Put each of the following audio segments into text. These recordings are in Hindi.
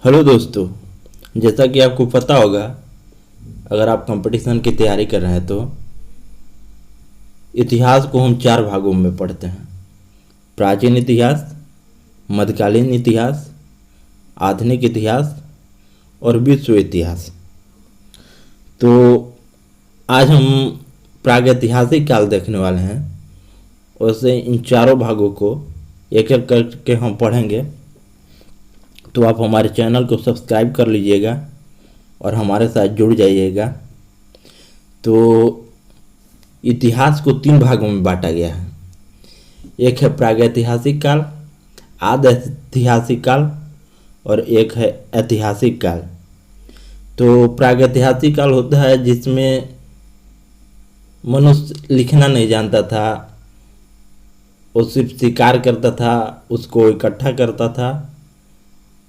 हेलो दोस्तों। जैसा कि आपको पता होगा, अगर आप कंपटीशन की तैयारी कर रहे हैं तो इतिहास को हम 4 भागों में पढ़ते हैं। प्राचीन इतिहास, मध्यकालीन इतिहास, आधुनिक इतिहास और विश्व इतिहास। तो आज हम प्रागैतिहासिक काल देखने वाले हैं। वैसे इन चारों भागों को एक एक करके हम पढ़ेंगे। तो आप हमारे चैनल को सब्सक्राइब कर लीजिएगा और हमारे साथ जुड़ जाइएगा। तो इतिहास को 3 भागों में बांटा गया है। एक है प्रागैतिहासिक काल, आद्य ऐतिहासिक काल और एक है ऐतिहासिक काल। तो प्रागैतिहासिक काल होता है जिसमें मनुष्य लिखना नहीं जानता था, वो सिर्फ शिकार करता था, उसको इकट्ठा करता था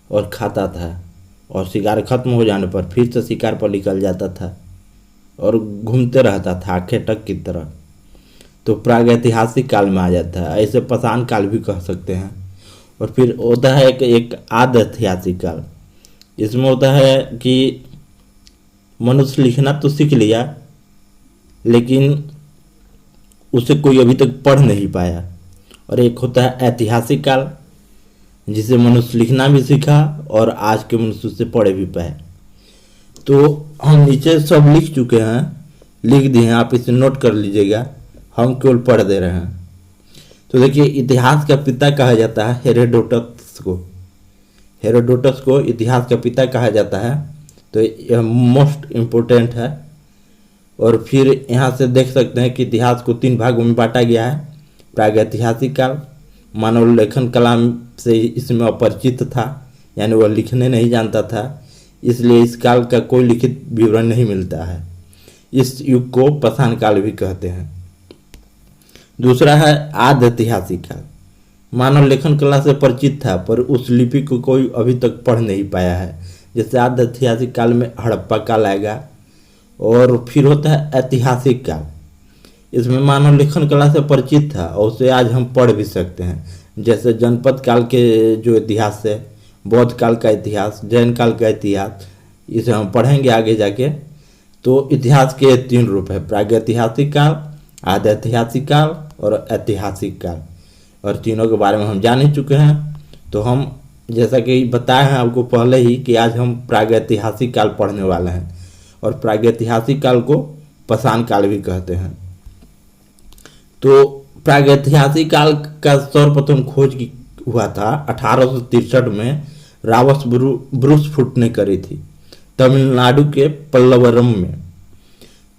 और खाता था, और शिकार खत्म हो जाने पर फिर से शिकार पर निकल जाता था और घूमते रहता था आखेटक की तरह। तो प्रागैतिहासिक काल में आ जाता है। ऐसे पाषाण काल भी कह सकते हैं। और फिर होता है एक आद्य ऐतिहासिक काल। इसमें होता है कि मनुष्य लिखना तो सीख लिया, लेकिन उसे कोई अभी तक पढ़ नहीं पाया। और एक होता है ऐतिहासिक काल, जिसे मनुष्य लिखना भी सीखा और आज के मनुष्य उसे पढ़े भी पाए। तो हम नीचे सब लिख चुके हैं, लिख दिए हैं, आप इसे नोट कर लीजिएगा, हम केवल पढ़ दे रहे हैं। तो देखिए, इतिहास का पिता कहा जाता है हेरोडोटस को। हेरोडोटस को इतिहास का पिता कहा जाता है। तो यह मोस्ट इम्पोर्टेंट है। और फिर यहाँ से देख सकते हैं कि इतिहास को 3 भागों में बांटा गया है। प्रागैतिहासिक काल, मानव लेखन कला से इसमें अपरिचित था, यानी वह लिखने नहीं जानता था, इसलिए इस काल का कोई लिखित विवरण नहीं मिलता है। इस युग को पाषाण काल भी कहते हैं। दूसरा है आद्य ऐतिहासिक काल। मानव लेखन कला से परिचित था, पर उस लिपि को कोई अभी तक पढ़ नहीं पाया है। जैसे आद्य ऐतिहासिक काल में हड़प्पा काल आएगा। और फिर होता है ऐतिहासिक काल। इसमें मानव लेखन कला से परिचित था और उसे आज हम पढ़ भी सकते हैं। जैसे जनपद काल के जो इतिहास है, बौद्ध काल का इतिहास, जैन काल का इतिहास, इसे हम पढ़ेंगे आगे जाके। तो इतिहास के 3 रूप है, प्रागैतिहासिक काल, आद्य ऐतिहासिक काल और ऐतिहासिक काल। और तीनों के बारे में हम जान ही चुके हैं। तो हम जैसा कि बताए हैं आपको पहले ही कि आज हम प्रागैतिहासिक काल पढ़ने वाले हैं। और प्रागैतिहासिक काल को पाषाण काल भी कहते हैं। तो प्रागैतिहासिक काल का सर्वप्रथम खोज हुआ था 1863 में रावस ब्रूसफुट ने करी थी, तमिलनाडु के पल्लवरम में।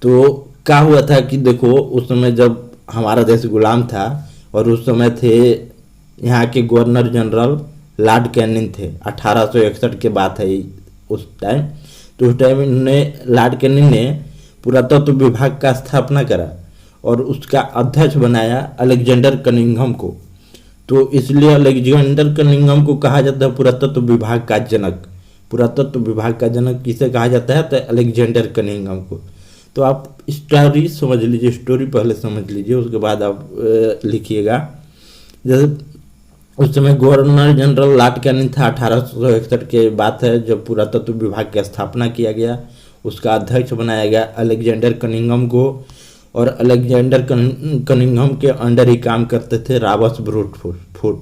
तो क्या हुआ था कि देखो, उस समय जब हमारा देश गुलाम था और उस समय थे यहाँ के गवर्नर जनरल लॉर्ड कैनिंग थे। 1861 के बात है उस टाइम। तो उस टाइम इन्होंने लॉर्ड कैनिंग ने पुरातत्व विभाग का स्थापना करा और उसका अध्यक्ष बनाया अलेक्जेंडर कनिंघम को। तो इसलिए अलेक्जेंडर कनिंघम को कहा जाता है पुरातत्व विभाग का जनक। पुरातत्व विभाग का जनक किसे कहा जाता है? तो अलेक्जेंडर कनिंघम को। तो आप स्टोरी समझ लीजिए, स्टोरी पहले समझ लीजिए, उसके बाद आप लिखिएगा। जैसे उस समय गवर्नर जनरल लॉर्ड कैनिंग था। 1861 के बात है जब पुरातत्व विभाग की स्थापना किया गया। उसका अध्यक्ष बनाया गया अलेक्जेंडर कनिंघम को। और अलेक्जेंडर कनिंघम के अंडर ही काम करते थे रावस ब्रूसफुट।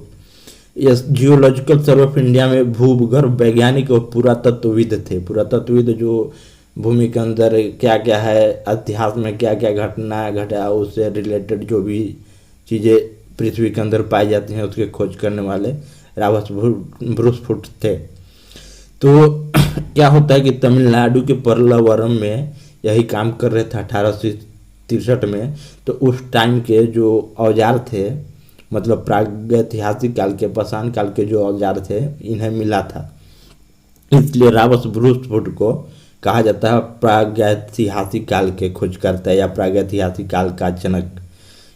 ये जियोलॉजिकल सर्वे ऑफ इंडिया में भूगर्भ वैज्ञानिक और पुरातत्वविद थे। पुरातत्वविद जो भूमि के अंदर क्या क्या है, इतिहास में क्या क्या घटना घटा, उससे रिलेटेड जो भी चीज़ें पृथ्वी के अंदर पाई जाती हैं उसके खोज करने वाले रावस ब्रूसफुट थे। तो क्या होता है कि तमिलनाडु के पल्लवरम में यही काम कर रहे थे 1863 में। तो उस टाइम के जो औजार थे, मतलब प्रागैतिहासिक काल के, पाषाण काल के जो औजार थे, इन्हें मिला था। इसलिए रावस ब्रूसफुट को कहा जाता है प्रागैतिहासिक काल के खोजकर्ता या प्रागैतिहासिक काल का जनक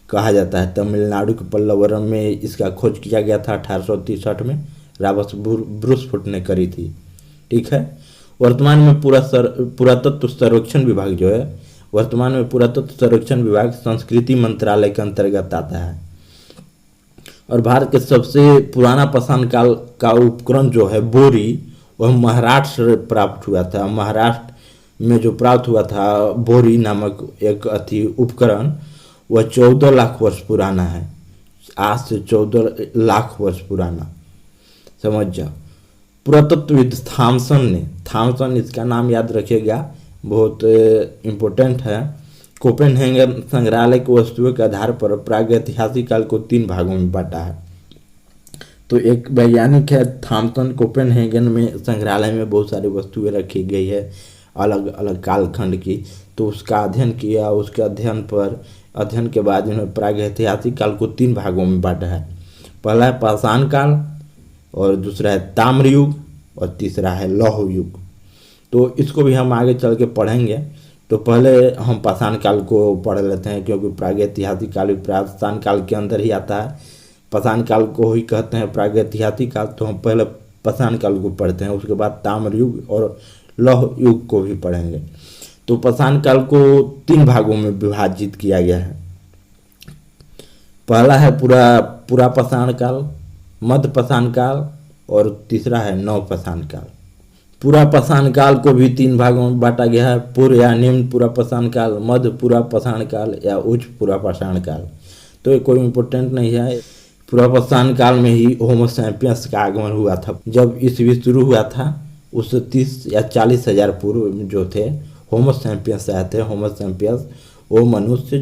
कहा जाता है। तमिलनाडु के पल्लवरम में इसका खोज किया गया था 1863 में, रावस ब्रूसफुट ने करी थी। ठीक है। वर्तमान में पुरातत्व सर्वेक्षण विभाग जो है, वर्तमान में पुरातत्व सर्वेक्षण विभाग संस्कृति मंत्रालय के अंतर्गत आता है। और भारत के सबसे पुराना पाषाण काल का उपकरण जो है बोरी, वह महाराष्ट्र से प्राप्त हुआ था। महाराष्ट्र में जो प्राप्त हुआ था बोरी नामक एक अति उपकरण, वह 14 लाख वर्ष पुराना है। आज से 14 लाख वर्ष पुराना, समझ जाओ। पुरातत्वविद थॉमसन इसका नाम याद रखिएगा, बहुत इम्पोर्टेंट है। कोपेनहेगन संग्रहालय की वस्तुओं के आधार पर प्रागैतिहासिक काल को 3 भागों में बांटा है। तो एक वैज्ञानिक है थॉमसन, कोपेनहेगन में संग्रहालय में बहुत सारी वस्तुएं रखी गई है अलग अलग कालखंड की। तो उसका अध्ययन किया, उसके अध्ययन के बाद इन्होंने प्रागैतिहासिक काल को 3 भागों में बांटा है। पहला है पाषाण काल, और दूसरा है ताम्र युग, और तीसरा है लौह युग। तो इसको भी हम आगे चल के पढ़ेंगे। तो पहले हम पाषाण काल को पढ़ लेते हैं, क्योंकि प्रागैतिहासिक काल भी पाषाण काल के अंदर ही आता है। पाषाण काल को ही कहते हैं प्रागैतिहासिक काल। तो हम पहले पाषाण काल को पढ़ते हैं, उसके बाद ताम्र युग और लौह युग को भी पढ़ेंगे। तो पाषाण काल को 3 भागों में विभाजित किया गया है। पहला है पूरा पाषाण काल, मध्य पाषाण काल, और तीसरा है नव पाषाण काल। पूरा पाषाण काल को भी 3 भागों में बांटा गया है, पूर्व या निम्न पूरा पाषाण काल, मध्य पूरा पाषाण काल या उच्च पूरा पाषाण काल। तो ये कोई इम्पोर्टेंट नहीं है। पूरा पाषाण काल में ही होमो सैपियंस का आगमन हुआ था। जब ईस्वी शुरू हुआ था उससे 30 या 40 हजार पूर्व जो थे होमो सैपियंस आए थे। होमो सैपियंस वो मनुष्य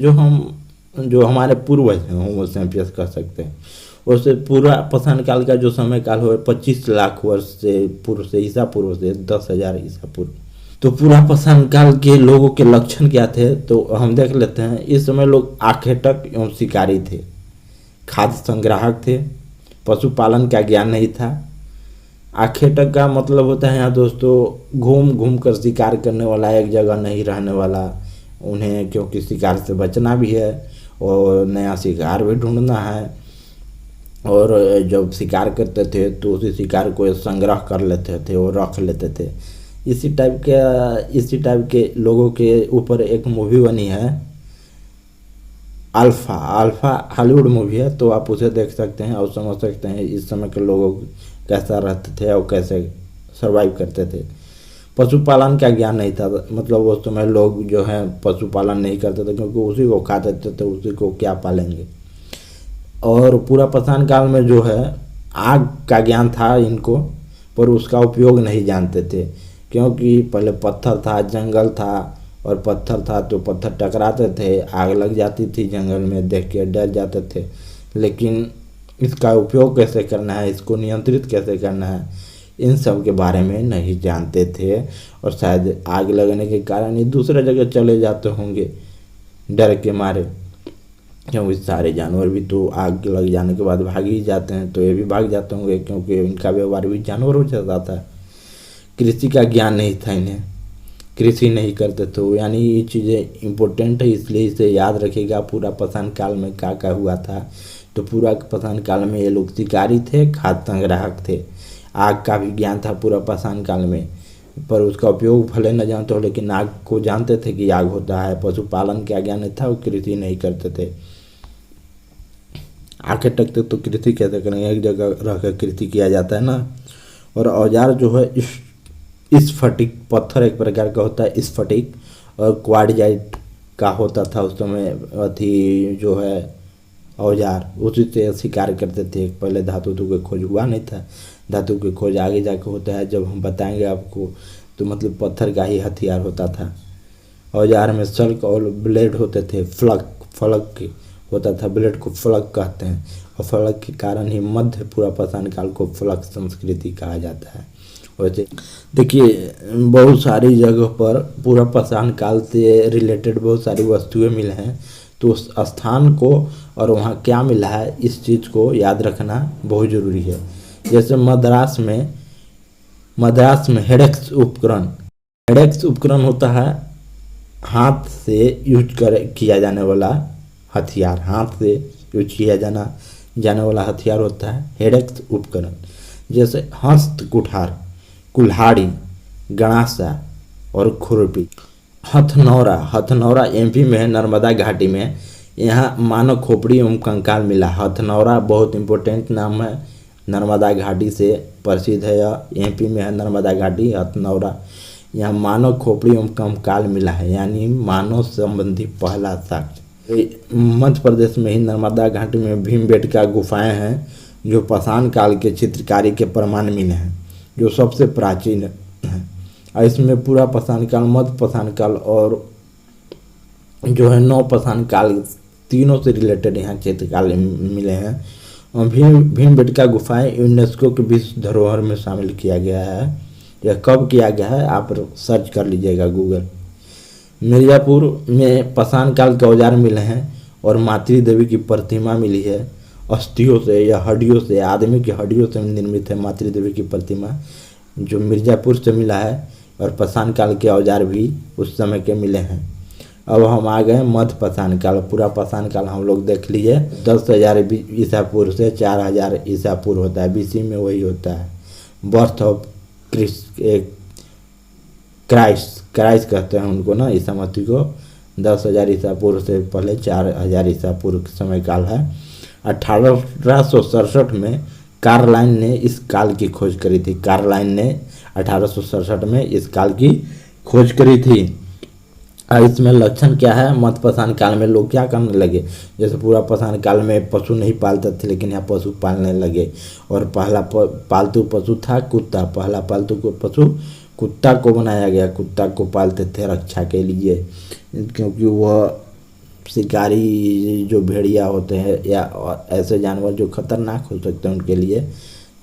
जो हमारे पूर्वज हैं, होमो सैपियंस कह सकते हैं। उससे पूरा पाषाण काल का जो समय काल हुआ 25 लाख वर्ष से पूर्व से, ईसा पूर्व से 10,000 ईसा पूर्व। तो पूरा पाषाण काल के लोगों के लक्षण क्या थे, तो हम देख लेते हैं। इस समय लोग आखेटक एवं शिकारी थे, खाद्य संग्राहक थे, पशुपालन का ज्ञान नहीं था। आखेटक का मतलब होता है यहाँ दोस्तों घूम घूम कर शिकार करने वाला, एक जगह नहीं रहने वाला। उन्हें क्योंकि शिकार से बचना भी है और नया शिकार भी ढूंढना है, और जब शिकार करते थे तो उसी शिकार को संग्रह कर लेते थे और रख लेते थे। इसी टाइप के लोगों के ऊपर एक मूवी बनी है अल्फा हॉलीवुड मूवी है। तो आप उसे देख सकते हैं और समझ सकते हैं इस समय के लोग कैसा रहते थे और कैसे सरवाइव करते थे। पशुपालन का ज्ञान नहीं था, मतलब उस समय लोग जो है पशुपालन नहीं करते थे, क्योंकि उसी को खाते थे, उसी को क्या पालेंगे। और पूरा पाषाण काल में जो है आग का ज्ञान था इनको, पर उसका उपयोग नहीं जानते थे, क्योंकि पहले पत्थर था, जंगल था, और पत्थर था तो पत्थर टकराते थे, आग लग जाती थी, जंगल में देख के डर जाते थे। लेकिन इसका उपयोग कैसे करना है, इसको नियंत्रित कैसे करना है, इन सब के बारे में नहीं जानते थे। और शायद आग लगने के कारण ही दूसरे जगह चले जाते होंगे डर के मारे, क्योंकि सारे जानवर भी तो आग लग जाने के बाद भाग ही जाते हैं। तो ये भी भाग जाते होंगे, क्योंकि इनका व्यवहार भी जानवरों से जाता है। कृषि का ज्ञान नहीं था इन्हें, कृषि नहीं करते थे। यानी ये चीज़ें इम्पोर्टेंट है, इसलिए इसे याद रखिएगा। पूरा पाषाण काल में क्या क्या हुआ था। तो पूरा पाषाण काल में ये लोग शिकारी थे, खाद्य संग्राहक थे। आग का भी ज्ञान था पूरा पाषाण काल में, पर उसका उपयोग भले न जानते हो, लेकिन आग को जानते थे कि आग होता है। पशुपालन का ज्ञान नहीं था, वो कृषि नहीं करते थे। आंखें टकते तो कृषि कैसे करेंगे, एक जगह रहकर कृषि किया जाता है ना। और औजार जो है स्फटिक पत्थर एक प्रकार का होता है, स्फटिक, और क्वार्टजाइट का होता था उस समय। अथी जो है औजार, उसी से शिकार करते थे। पहले धातु की खोज हुआ नहीं था, धातु की खोज आगे जाकर होता है, जब हम बताएंगे आपको। तो मतलब पत्थर का ही हथियार होता था। औजार में सल्क और ब्लेड होते थे, फलक होता था, ब्लेड को फलक कहते हैं। और फलक के कारण ही मध्य पूरा पाषाण काल को फलक संस्कृति कहा जाता है। वैसे देखिए बहुत सारी जगह पर पूरा पाषाण काल से रिलेटेड बहुत सारी वस्तुएं मिले हैं। तो उस स्थान को और वहाँ क्या मिला है, इस चीज़ को याद रखना बहुत ज़रूरी है। जैसे मद्रास में हेडेक्स उपकरण होता है हाथ से किया जाने वाला हथियार, हाथ से यूज किया जाने वाला हथियार होता है हेडेक्स उपकरण। जैसे हस्त कुठार, कुल्हाड़ी, गणासा और खुरपी। हथनौरा एमपी में है, नर्मदा घाटी में। यहाँ मानव खोपड़ी एवं कंकाल मिला। हथनौरा बहुत इम्पोर्टेंट नाम है, नर्मदा घाटी से प्रसिद्ध है। यह एमपी में है नर्मदा घाटी हथनौरा। यहाँ मानव खोपड़ी एवं कंकाल मिला है, यानी मानव संबंधी पहला साक्ष्य। मध्य प्रदेश में ही नर्मदा घाटी में भीमबेटका गुफाएं हैं, जो पाषाण काल के चित्रकारी के प्रमाण मिले हैं, जो सबसे प्राचीन है। और इसमें पूरा पाषाण काल, मध्य पाषाण काल और जो है नव पाषाण काल, तीनों से रिलेटेड यहाँ चित्रकारी मिले हैं। और भीमबेटका गुफाएं यूनेस्को के विश्व धरोहर में शामिल किया गया है। यह कब किया गया है आप सर्च कर लीजिएगा गूगल। मिर्ज़ापुर में पाषाण काल के औजार मिले हैं और मातृ देवी की प्रतिमा मिली है। अस्थियों से या हड्डियों से, आदमी की हड्डियों से निर्मित है मातृ देवी की प्रतिमा, जो मिर्ज़ापुर से मिला है। और पाषाण काल के औजार भी उस समय के मिले हैं। अब हम आ गए मध्य पाषाण काल। पूरा पाषाण काल हम लोग देख लिए। 10,000 ईसा पूर्व से 4,000 ईसा पूर्व होता है, बीसी में वही होता है। बर्थ ऑफ क्राइस्ट कहते हैं उनको ना, ईसा मसीह को। 10,000 ईसा पूर्व से पहले 4,000 ईसा पूर्व समय काल है। 1867 में कार्लाइन ने इस काल की खोज करी थी। कार्लाइन ने 1867 में इस काल की खोज करी थी। और इसमें लक्षण क्या है, मध्य पाषाण काल में लोग क्या करने लगे, जैसे पूरा पाषाण काल में पशु नहीं पालते थे, लेकिन यहाँ पशु पालने लगे। और पहला पालतू पशु था कुत्ता। पहला पालतू पशु कुत्ता को बनाया गया। कुत्ता को पालते थे रक्षा के लिए, क्योंकि वह शिकारी जो भेड़िया होते हैं या ऐसे जानवर जो खतरनाक हो सकते हैं, उनके लिए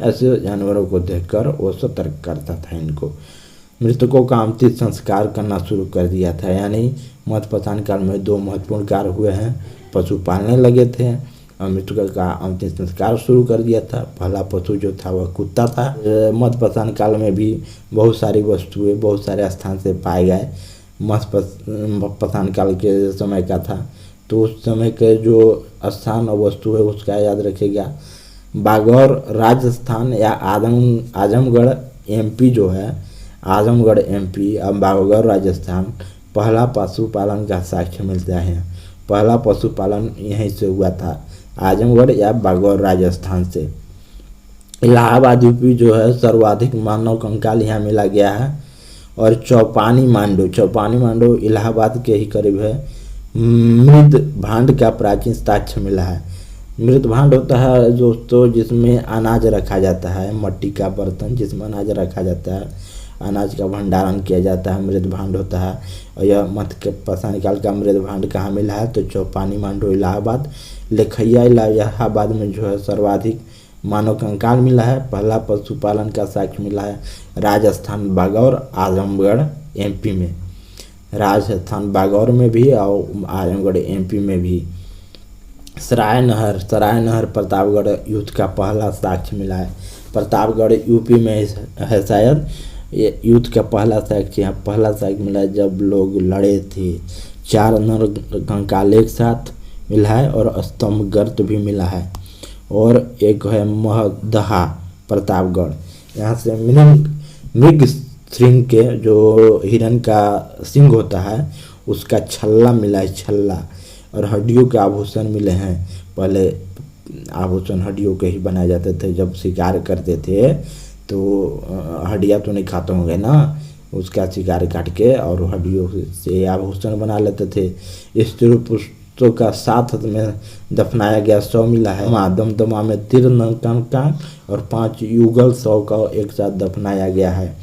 ऐसे जानवरों को देखकर वो सतर्क करता था इनको। मृतकों का अंतिम संस्कार करना शुरू कर दिया था, यानी मध्य पाषाण काल में 2 महत्वपूर्ण कार्य हुए हैं। पशु पालने लगे थे और मृतकों का अंतिम संस्कार शुरू कर दिया था। पहला पशु जो था वह कुत्ता था। मध्य पाषाण काल में भी बहुत सारी वस्तुएं बहुत सारे स्थान से पाए गए। मध्य पाषाण काल के समय का था, तो उस समय के जो स्थान और वस्तु है उसका याद रखिएगा। बागौर राजस्थान या आजमगढ़ एमपी जो है, आजमगढ़ एमपी और बागौर राजस्थान, पहला पशुपालन का साक्ष्य मिलता है। पहला पशुपालन यहीं से हुआ था, आजमगढ़ या बागौर राजस्थान से। इलाहाबाद यूपी जो है, सर्वाधिक मानव कंकाल यहाँ मिला गया है। और चौपानी मांडो इलाहाबाद के ही करीब है। मृद भांड का प्राचीन साक्ष्य मिला है। मृद भांड होता है दोस्तों जिसमें अनाज रखा जाता है, मट्टी का बर्तन जिसमें अनाज रखा जाता है, अनाज का भंडारण किया जाता है, मृद भांड होता है। और यह मध्य पाषाण काल का मृद भांड कहाँ मिला है, तो चौपानी मांडो इलाहाबाद। लेखैया इलाहाबाद में जो है सर्वाधिक मानव कंकाल मिला है। पहला पशुपालन का साक्ष्य मिला है राजस्थान बागौर आजमगढ़ एमपी में। राजस्थान बागौर में भी और आजमगढ़ एमपी में भी। सराय नहर प्रतापगढ़ युद्ध का पहला साक्ष्य मिला है। प्रतापगढ़ यूपी में है शायद। ये युद्ध का पहला साक्ष्य यहाँ पहला साक्ष्य मिला है जब लोग लड़े थे। 4 नर कंकाल एक साथ मिला है और स्तंभ गर्त भी मिला है। और एक है महदहा प्रतापगढ़, यहाँ से मृग सिंह के जो हिरण का सिंह होता है उसका छल्ला मिला है, छल्ला। और हड्डियों के आभूषण मिले हैं। पहले आभूषण हड्डियों के ही बनाए जाते थे, जब शिकार करते थे तो हड्डियाँ तो नहीं खाते होंगे ना, उसका शिकार काट के और हड्डियों से आभूषण बना लेते थे। स्त्री पुरुषों का 7 में दफनाया गया 100 मिला है। दमदमा में 13 कंकाल और 5 युगल 100 का एक साथ दफनाया गया है।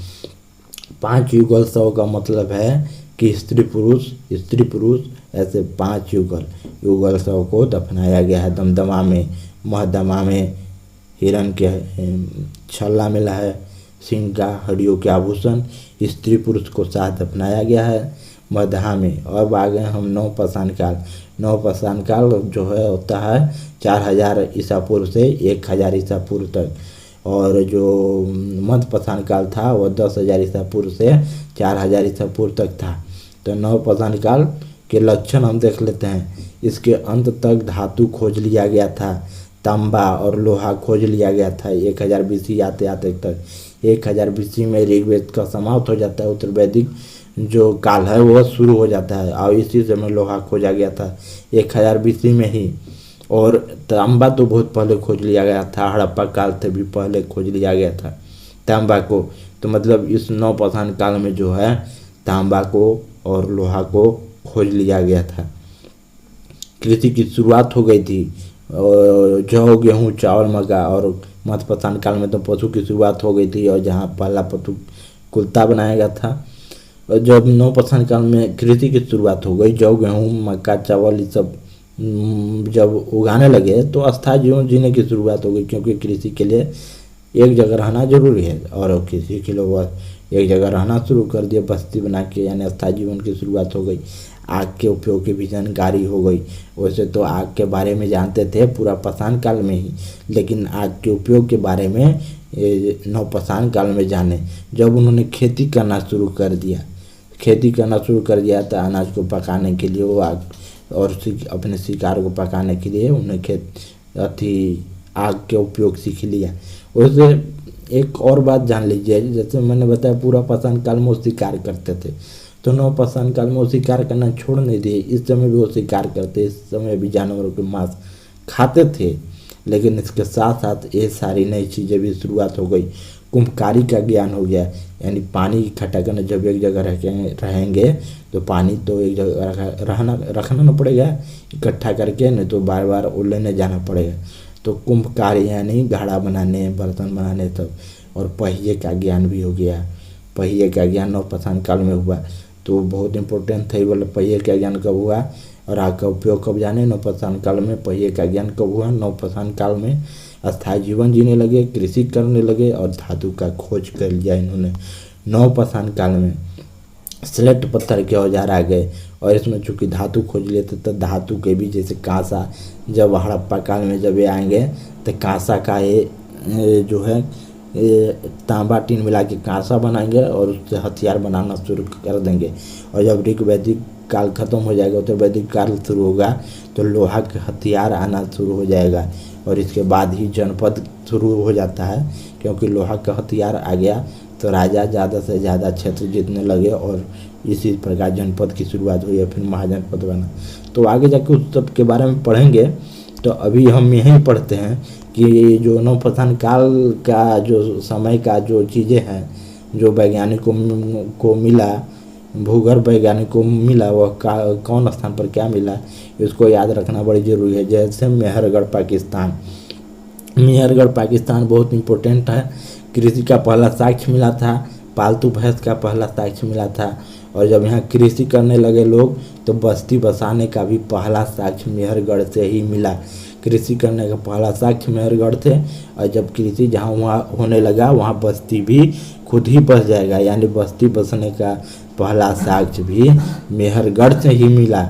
5 युगल 100 का मतलब है कि स्त्री पुरुष ऐसे 5 युगल 100 को दफनाया गया है दमदमा में। महदमा में हिरण के छल्ला मिला है, सिंह का, हड्डियों के आभूषण। स्त्री पुरुष को साथ दफनाया गया है महदहा में। अब आ गए हम नव पाषाण काल जो है होता है 4000 ईसा पूर्व से 1000 ईसा पूर्व तक। और जो मध्य पाषाण काल था वह 10,000 ईसा पूर्व से 4000 ईसा पूर्व तक था। तो नव पाषाण काल के लक्षण हम देख लेते हैं। इसके अंत तक धातु खोज लिया गया था, तांबा और लोहा खोज लिया गया था 1000 BC आते आते तक। 1000 BC में ऋग्वेद का समाप्त हो जाता है, उत्तर वैदिक जो काल है वह शुरू हो जाता है। और इसी समय लोहा खोजा गया था 1000 BC में ही। और तांबा तो बहुत पहले खोज लिया गया था, हड़प्पा काल से भी पहले खोज लिया गया था तांबा को। तो मतलब इस नवपाषाण काल में जो है तांबा को और लोहा को खोज लिया गया था। कृषि की शुरुआत हो गई थी, और जौ गेहूँ चावल मक्का, और मध्यपाषाण काल में तो पशु की शुरुआत हो गई थी, और जहाँ पहला पशु कुत्ता बनाया गया था। और जब नवपाषाण काल में कृषि की शुरुआत हो गई, जौ गेहूँ मक्का चावल ये सब जब उगाने लगे तो अस्थायी जीवन जीने की शुरुआत हो गई, क्योंकि कृषि के लिए एक जगह रहना जरूरी है, और कृषि के लिए वह एक जगह रहना शुरू कर दिया बस्ती बना के, यानी अस्थायी जीवन की शुरुआत हो गई। आग के उपयोग की भी जानकारी हो गई। वैसे तो आग के बारे में जानते थे पूरा पाषाण काल में ही, लेकिन आग के उपयोग के बारे में नवपाषाण काल में जाने जब उन्होंने खेती करना शुरू कर दिया। खेती करना शुरू कर दिया तो अनाज को पकाने के लिए वो आग, और अपने शिकार को पकाने के लिए उन्हें आग के उपयोग सीख लिया। वैसे एक और बात जान लीजिए, जैसे मैंने बताया पूरा पाषाण काल में वो शिकार करते थे, तो नवपाषाण काल में वो शिकार करना छोड़ नहीं दिए। इस समय भी वो शिकार करते, इस समय भी जानवरों के मांस खाते थे, लेकिन इसके साथ साथ ये सारी नई चीज़ें भी शुरुआत हो गई। कुम्भकारी का ज्ञान हो गया, यानी पानी इकट्ठा करना। जब एक जगह रहेंगे तो पानी तो एक जगह रखना ना पड़ेगा इकट्ठा करके, नहीं तो बार बार लेने जाना पड़ेगा। तो कुम्भकारी यानी घड़ा बनाने बर्तन बनाने तब। और पहिए का ज्ञान भी हो गया, पहिए का ज्ञान नवपाषाण काल में हुआ। तो बहुत इंपॉर्टेंट था ये वाला पहिए का ज्ञान कब हुआ और आग का उपयोग कब जाने, नवपाषाण काल में। पहिए का ज्ञान कब हुआ, नवपाषाण काल में। अस्थायी जीवन जीने लगे, कृषि करने लगे, और धातु का खोज कर लिया इन्होंने नवपाषाण काल में। स्लेट पत्थर के औजार आ गए, और इसमें चूंकि धातु खोज लिए थे तो धातु के भी, जैसे कांसा, जब हड़प्पा काल में जब ये आएंगे तो कांसा का ये जो है तांबा टीन मिला के कांसा बनाएंगे और उससे हथियार बनाना शुरू कर देंगे। और जब ऋग वैदिक काल खत्म हो जाएगा तो वैदिक काल शुरू होगा, तो लोहा के हथियार आना शुरू हो जाएगा। और इसके बाद ही जनपद शुरू हो जाता है, क्योंकि लोहा का हथियार आ गया तो राजा ज़्यादा से ज़्यादा क्षेत्र जीतने लगे, और इसी प्रकार जनपद की शुरुआत हुई है, फिर महाजनपद बना। तो आगे जाके उस सब के बारे में पढ़ेंगे। तो अभी हम यही पढ़ते हैं कि जो नवपाषाण काल का जो समय का जो चीज़ें हैं, जो वैज्ञानिकों को मिला, भूगर्भ वैज्ञानिकों को मिला, वह कौन स्थान पर क्या मिला, इसको याद रखना बड़ी ज़रूरी है। जैसे मेहरगढ़ पाकिस्तान, मेहरगढ़ पाकिस्तान बहुत इम्पोर्टेंट है। कृषि का पहला साक्ष्य मिला था, पालतू भैंस का पहला साक्ष्य मिला था। और जब यहाँ कृषि करने लगे लोग तो बस्ती बसाने का भी पहला साक्ष्य मेहरगढ़ से ही मिला। कृषि करने का पहला साक्ष्य मेहरगढ़ थे, और जब कृषि जहाँ वहाँ होने लगा वहाँ बस्ती भी खुद ही बस जाएगा, यानी बस्ती बसने का पहला साक्ष्य भी मेहरगढ़ से ही मिला।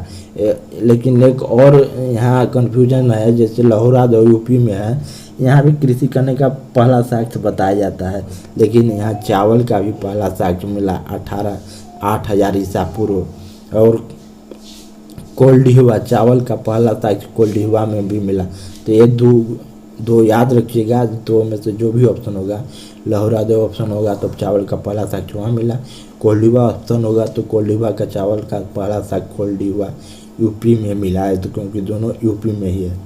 लेकिन एक और यहाँ कन्फ्यूजन है, जैसे लाहौर यूपी में है, यहाँ भी कृषि करने का पहला साक्ष्य बताया जाता है, लेकिन यहाँ चावल का भी पहला साक्ष्य मिला 8,000 ईसा पूर्व। और कोल्डिहुआ, चावल का पहला साक्ष्य कोल्डिहुआ में भी मिला। तो ये दो याद रखिएगा, दो में से जो भी ऑप्शन होगा, लाहौरा दो ऑप्शन होगा तो चावल का पहला साक्ष्य वहाँ मिला, कोल्डिहुआ ऑप्शन होगा तो कोल्डिहुआ का चावल का पहला साक्ष्य कोल्डिहुआ यूपी में मिला है, तो क्योंकि दोनों यूपी में ही है।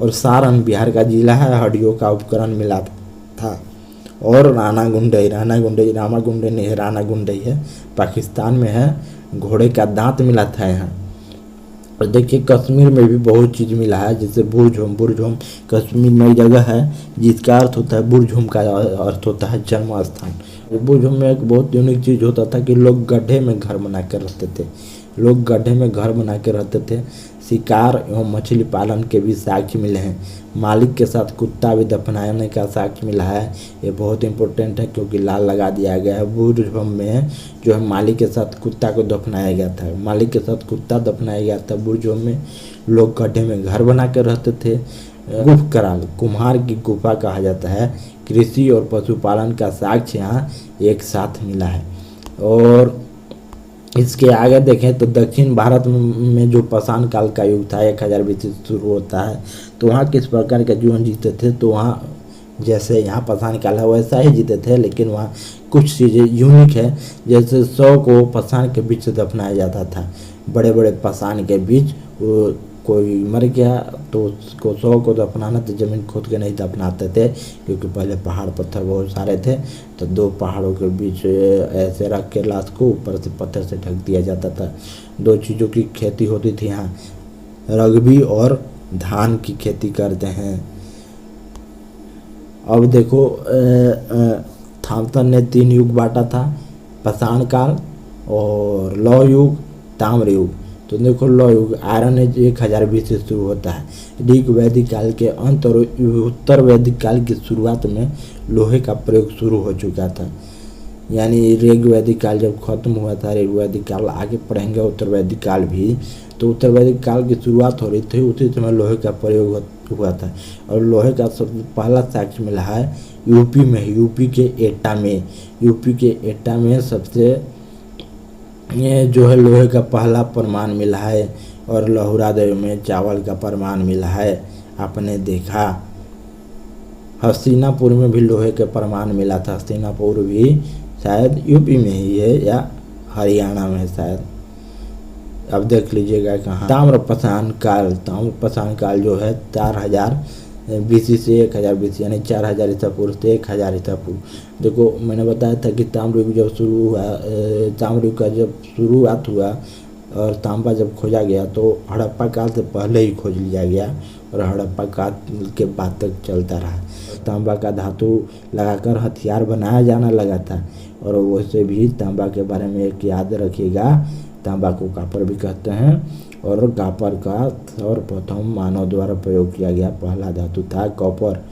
और सारण बिहार का जिला है, हड्डियों का उपकरण मिला था। और रानागुंडई नहीं, रानागुंडई है, पाकिस्तान में है, घोड़े का दांत मिला था यहाँ। और देखिए कश्मीर में भी बहुत चीज़ मिला है, जैसे बुरझुम कश्मीर में जगह है जिसका अर्थ होता है, बुरझुम का अर्थ होता है जन्म स्थान। बुरझुम में एक बहुत यूनिक चीज़ होता था कि लोग गड्ढे में घर बना कर रहते थे, लोग गड्ढे में घर बना के रहते थे। शिकार एवं मछली पालन के भी साक्ष्य मिले हैं। मालिक के साथ कुत्ता भी दफनाने का साक्ष्य मिला है, ये बहुत इंपॉर्टेंट है क्योंकि लाल लगा दिया गया है। बुरझुम में जो है मालिक के साथ कुत्ता को दफनाया गया था, मालिक के साथ कुत्ता दफनाया गया था। बुरझुम में लोग गड्ढे में घर बना कर रहते थे। गुफ कराल, कुम्हार की गुफा कहा जाता है। कृषि और पशुपालन का साक्ष्य यहाँ एक साथ मिला है। और इसके आगे देखें तो दक्षिण भारत में जो पाषाण काल का युग था 1000 BC शुरू होता है, तो वहाँ किस प्रकार का जीवन जीते थे, तो वहाँ जैसे यहाँ पाषाण काल है वैसा ही जीते थे, लेकिन वहाँ कुछ चीज़ें यूनिक है। जैसे 100 को पाषाण के बीच से दफनाया जाता था, बड़े बड़े पाषाण के बीच वो कोई मर गया तो उसको शव को दफनाना तो ज़मीन खोद के नहीं दफनाते थे, क्योंकि पहले पहाड़ पत्थर बहुत सारे थे, तो 2 पहाड़ों के बीच ऐसे रख के लाश को ऊपर से पत्थर से ढक दिया जाता था। 2 चीज़ों की खेती होती थी यहाँ, रग्बी और धान की खेती करते हैं। अब देखो थॉमसन ने 3 युग बांटा था, पाषाण काल और लौह युग, ताम्र युग। तो देखो लौह युग आयरन एज 1000 BC से शुरू होता है। ऋग वैदिक काल के अंत और उत्तर वैदिक काल की शुरुआत में लोहे का प्रयोग शुरू हो चुका था। यानी ऋग वैदिक काल जब खत्म हुआ था, ऋग वैदिक काल आगे पढ़ेंगे उत्तर वैदिक काल भी, तो उत्तर वैदिक काल की शुरुआत हो रही थी, उसी समय लोहे का प्रयोग हुआ था। और लोहे का सबसे पहला साक्ष्य मिला है यूपी में, यूपी के एटा में। यूपी के एटा में सबसे ये जो है लोहे का पहला प्रमाण मिला है। और लहुरा देव में चावल का प्रमाण मिला है, आपने देखा। हस्तिनापुर में भी लोहे के प्रमाण मिला था। हस्तिनापुर भी शायद यूपी में ही है या हरियाणा में शायद, अब देख लीजिएगा कहाँ। ताम्रपाषाण काल, ताम्रपाषाण काल जो है 4000 BC से 1000 BC, यानी 4000 ईसा पूर्व से 1000 ईसा पूर्व। देखो मैंने बताया था कि ताम्र युग जब शुरू हुआ, ताम्र युग का जब शुरुआत हुआ और तांबा जब खोजा गया तो हड़प्पा काल से पहले ही खोज लिया गया और हड़प्पा काल के बाद तक चलता रहा। तांबा का धातु लगाकर हथियार बनाया जाना लगा था। और वैसे भी तांबा के बारे में एक याद रखिएगा, तांबा को कॉपर भी कहते हैं, और कॉपर का सर्वप्रथम मानव द्वारा प्रयोग किया गया पहला धातु था कॉपर।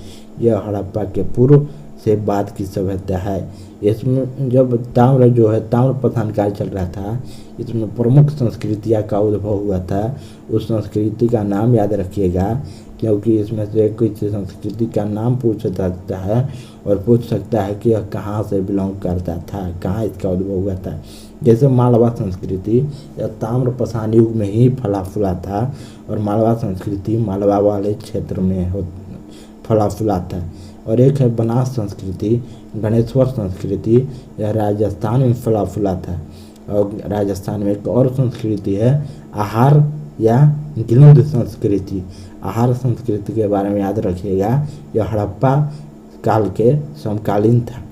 यह हड़प्पा के पूर्व से बाद की सभ्यता है। इसमें जब ताम्र जो है ताम्रपाषाण काल चल रहा था, इसमें प्रमुख संस्कृतियाँ का उद्भव हुआ था। उस संस्कृति का नाम याद रखिएगा, क्योंकि इसमें से किसी संस्कृति का नाम पूछ सकता है और पूछ सकता है कि यह कहाँ से बिलोंग करता था, कहाँ इसका उद्भव हुआ था। जैसे मालवा संस्कृति या ताम्रपाषाण युग में ही फला फूला था, और मालवा संस्कृति मालवा वाले क्षेत्र में फला फूला था। और एक है बनास संस्कृति, गणेश्वर संस्कृति, यह राजस्थान में फला फूला था। और राजस्थान में एक और संस्कृति है आहार या गिलिंद संस्कृति। आहार संस्कृति के बारे में याद रखिएगा, यह हड़प्पा काल के समकालीन था।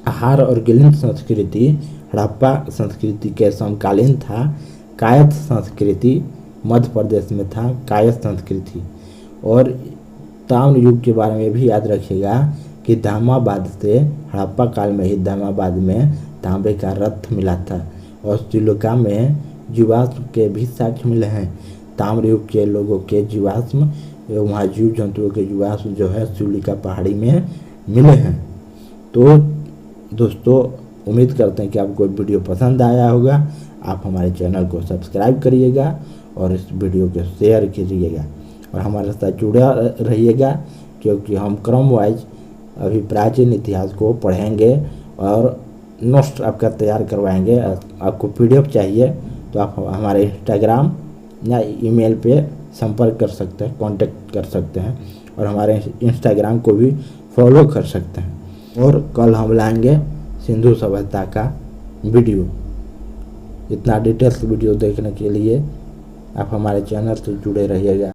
आहार और गिलिंद संस्कृति हड़प्पा संस्कृति के समकालीन था। कायस्थ संस्कृति मध्य प्रदेश में था, कायस्थ संस्कृति। और ताम्र युग के बारे में भी याद रखिएगा कि दामाबाद से हड़प्पा काल में ही दामाबाद में तांबे का रथ मिला था। और श्रीलंका में जीवाश्म के भी साक्ष्य मिले हैं। ताम्र युग के लोगों के जीवाश्म, वहाँ जीव जंतुओं के जीवाश्म जो है श्रीलंका पहाड़ी में मिले हैं। तो दोस्तों उम्मीद करते हैं कि आपको वीडियो पसंद आया होगा। आप हमारे चैनल को सब्सक्राइब करिएगा और इस वीडियो को शेयर कीजिएगा और हमारे साथ जुड़ा रहिएगा, क्योंकि हम क्रम वाइज अभी प्राचीन इतिहास को पढ़ेंगे और नोट्स आपका तैयार करवाएंगे। आपको PDF चाहिए तो आप हमारे इंस्टाग्राम या ईमेल पे संपर्क कर सकते हैं, कांटेक्ट कर सकते हैं, और हमारे इंस्टाग्राम को भी फॉलो कर सकते हैं। और कल हम लाएंगे सिंधु सभ्यता का वीडियो। इतना डिटेल्स वीडियो देखने के लिए आप हमारे चैनल से जुड़े रहिएगा।